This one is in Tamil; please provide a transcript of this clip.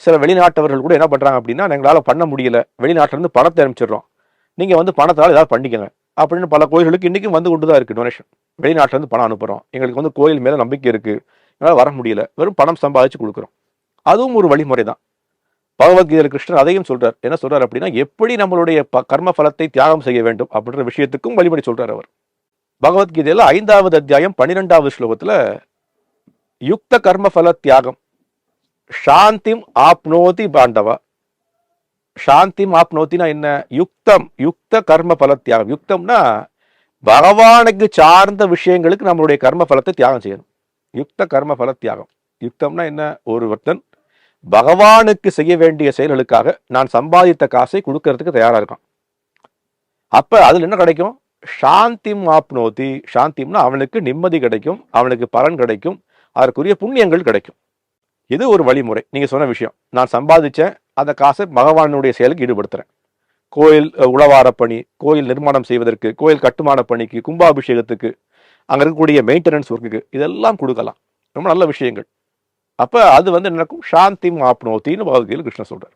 சில வெளிநாட்டவர்கள் கூட என்ன பண்றாங்க அப்படின்னா, எங்களால பண்ண முடியல, வெளிநாட்டுல இருந்து பணத்தை அனுப்பிச்சிடுறோம், நீங்க வந்து பணத்தால ஏதாவது பண்ணிக்கங்க அப்படின்னு பல கோயில்களுக்கு இன்னைக்கும் வந்து கொண்டு தான் இருக்கு டொனேஷன். வெளிநாட்டுல இருந்து பணம் அனுப்புறோம், எங்களுக்கு வந்து கோயில் மேல நம்பிக்கை இருக்கு, எங்களால் வர முடியல, வெறும் பணம் சம்பாதிச்சு கொடுக்குறோம். அதுவும் ஒரு வழிமுறை தான். பகவத்கீதையில் கிருஷ்ணர் அதையும் சொல்றார். என்ன சொல்றார் அப்படின்னா, எப்படி நம்மளுடைய கர்ம பலத்தை தியாகம் செய்ய வேண்டும் அப்படின்ற விஷயத்துக்கும் வழிமுறை சொல்றார் அவர். பகவத்கீதையில 5வது அத்தியாயம் 12வது ஸ்லோகத்துல யுக்த கர்ம பல தியாகம் சாந்திம் ஆப்னோதி பாண்டவா. சாந்திம் ஆப்னோத்தினா என்ன? யுக்தம், யுக்த கர்ம பல தியாகம். யுக்தம்னா பகவானுக்கு சார்ந்த விஷயங்களுக்கு நம்மளுடைய கர்ம பலத்தை தியாகம் செய்யணும். யுக்த கர்ம பல தியாகம். யுக்தம்னா என்ன? ஒருவர்த்தன் பகவானுக்கு செய்ய வேண்டிய செயல்களுக்காக நான் சம்பாதித்த காசை கொடுக்கறதுக்கு தயாரா இருக்கான். அப்ப அதுல என்ன கிடைக்கும்? சாந்திம் ஆப்னோதி. சாந்திம்னா அவனுக்கு நிம்மதி கிடைக்கும், அவனுக்கு பலன் கிடைக்கும், அதற்குரிய புண்ணியங்கள் கிடைக்கும். இது ஒரு வழிமுறை. நீங்க சொன்ன விஷயம், நான் சம்பாதிச்சேன், அந்த காசை பகவானுடைய செயலுக்கு ஈடுபடுத்துறேன். கோயில் உளவார பணி, கோயில் நிர்மாணம் செய்வதற்கு, கோயில் கட்டுமான பணிக்கு, கும்பாபிஷேகத்துக்கு, அங்க இருக்கக்கூடிய மெயின்டெனன்ஸ் ஒர்க்குக்கு இதெல்லாம் கொடுக்கலாம். ரொம்ப நல்ல விஷயங்கள். அப்ப அது வந்து என்ன நடக்கும்? சாந்திம் ஆப்னோத்தின்னு பகவத்கீதையில் கிருஷ்ணன் சொல்றார்.